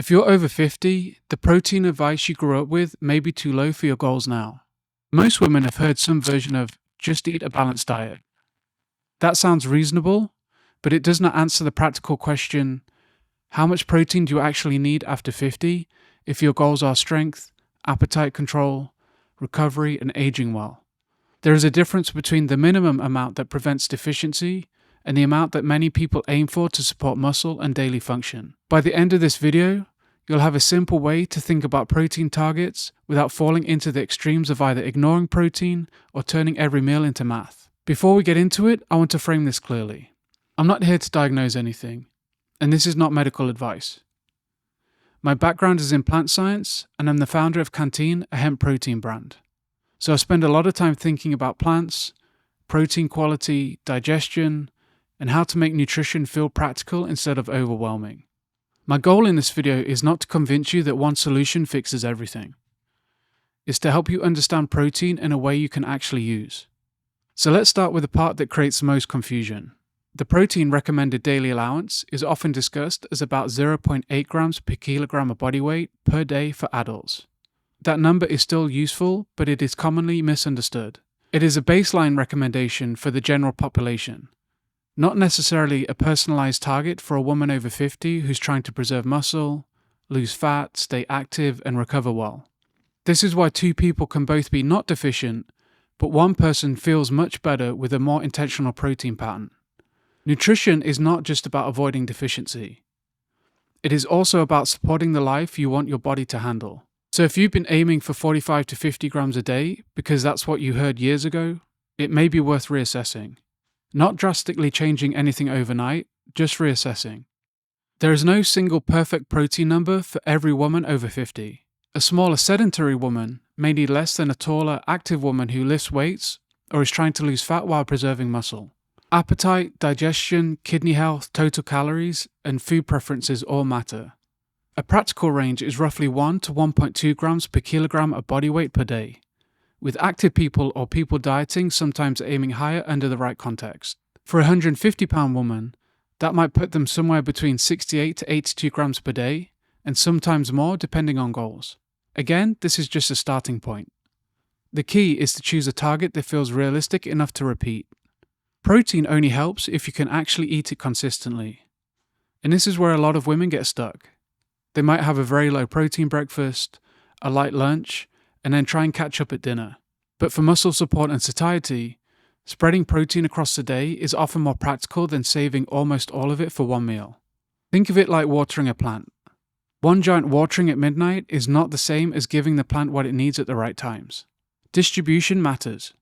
If you're over 50, the protein advice you grew up with may be too low for your goals now. Most women have heard some version of just eat a balanced diet. That sounds reasonable, but it does not answer the practical question, how much protein do you actually need after 50 if your goals are strength, appetite control, recovery, and aging well? There is a difference between the minimum amount that prevents deficiency and the amount that many people aim for to support muscle and daily function. By the end of this video, you'll have a simple way to think about protein targets without falling into the extremes of either ignoring protein or turning every meal into math. Before we get into it, I want to frame this clearly. I'm not here to diagnose anything, and this is not medical advice. My background is in plant science, and I'm the founder of Canteen, a hemp protein brand. So I spend a lot of time thinking about plants, protein quality, digestion, and how to make nutrition feel practical instead of overwhelming. My goal in this video is not to convince you that one solution fixes everything. It's to help you understand protein in a way you can actually use. So let's start with the part that creates the most confusion. The protein recommended daily allowance is often discussed as about 0.8 grams per kilogram of body weight per day for adults. That number is still useful, but it is commonly misunderstood. It is a baseline recommendation for the general population, not necessarily a personalized target for a woman over 50 who's trying to preserve muscle, lose fat, stay active, and recover well. This is why two people can both be not deficient, but one person feels much better with a more intentional protein pattern. Nutrition is not just about avoiding deficiency. It is also about supporting the life you want your body to handle. So if you've been aiming for 45 to 50 grams a day because that's what you heard years ago, it may be worth reassessing. Not drastically changing anything overnight, just reassessing. There is no single perfect protein number for every woman over 50. A smaller sedentary woman may need less than a taller, active woman who lifts weights or is trying to lose fat while preserving muscle. Appetite, digestion, kidney health, total calories, and food preferences all matter. A practical range is roughly 1 to 1.2 grams per kilogram of body weight per day, with active people or people dieting sometimes aiming higher under the right context. For a 150-pound woman, that might put them somewhere between 68 to 82 grams per day, and sometimes more depending on goals. Again, this is just a starting point. The key is to choose a target that feels realistic enough to repeat. Protein only helps if you can actually eat it consistently. And this is where a lot of women get stuck. They might have a very low protein breakfast, a light lunch, and then try and catch up at dinner. But for muscle support and satiety, spreading protein across the day is often more practical than saving almost all of it for one meal. Think of it like watering a plant. One giant watering at midnight is not the same as giving the plant what it needs at the right times. Distribution matters.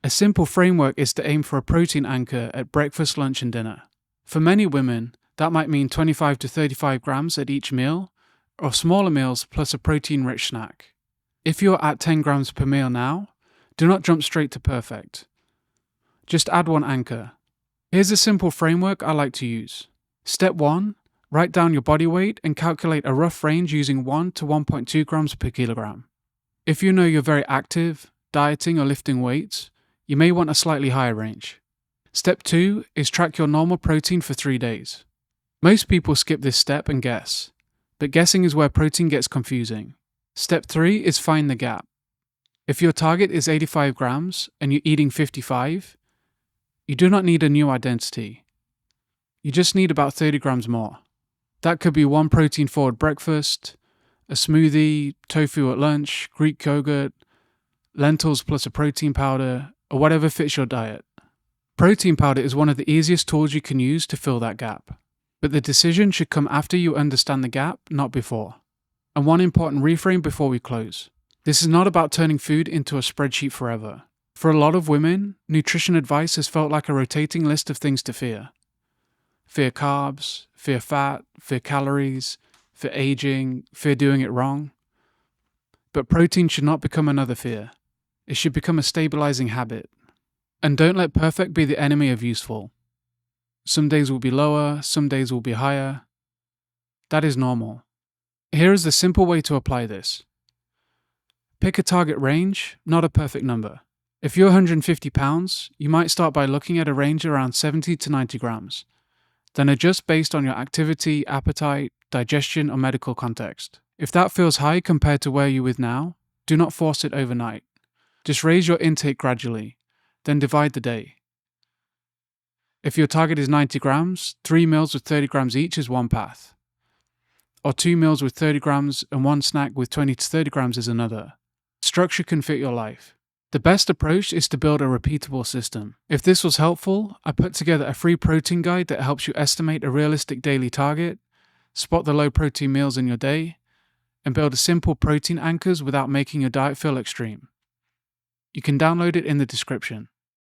A simple framework is to aim for a protein anchor at breakfast, lunch, and dinner. For many women, that might mean 25 to 35 grams at each meal, or smaller meals plus a protein-rich snack. If you're at 10 grams per meal now, do not jump straight to perfect. Just add one anchor. Here's a simple framework I like to use. Step 1. Write down your body weight and calculate a rough range using 1 to 1.2 grams per kilogram. If you know you're very active, dieting, or lifting weights, you may want a slightly higher range. Step 2 is track your normal protein for 3 days. Most people skip this step and guess, but guessing is where protein gets confusing. Step 3 is find the gap. If your target is 85 grams and you're eating 55, you do not need a new identity. You just need about 30 grams more. That could be one protein-forward breakfast, a smoothie, tofu at lunch, Greek yogurt, lentils plus a protein powder, or whatever fits your diet. Protein powder is one of the easiest tools you can use to fill that gap. But the decision should come after you understand the gap, not before. And one important reframe before we close. This is not about turning food into a spreadsheet forever. For a lot of women, nutrition advice has felt like a rotating list of things to fear. Fear carbs, fear fat, fear calories, fear aging, fear doing it wrong. But protein should not become another fear. It should become a stabilizing habit. And don't let perfect be the enemy of useful. Some days will be lower, some days will be higher. That is normal. Here is the simple way to apply this. Pick a target range, not a perfect number. If you're 150 pounds, you might start by looking at a range around 70 to 90 grams. Then adjust based on your activity, appetite, digestion, or medical context. If that feels high compared to where you're with now, do not force it overnight. Just raise your intake gradually, then divide the day. If your target is 90 grams, 3 meals with 30 grams each is one path. Or 2 meals with 30 grams and 1 snack with 20 to 30 grams is another. Structure can fit your life. The best approach is to build a repeatable system. If this was helpful, I put together a free protein guide that helps you estimate a realistic daily target, spot the low protein meals in your day, and build a simple protein anchors without making your diet feel extreme. You can download it in the description.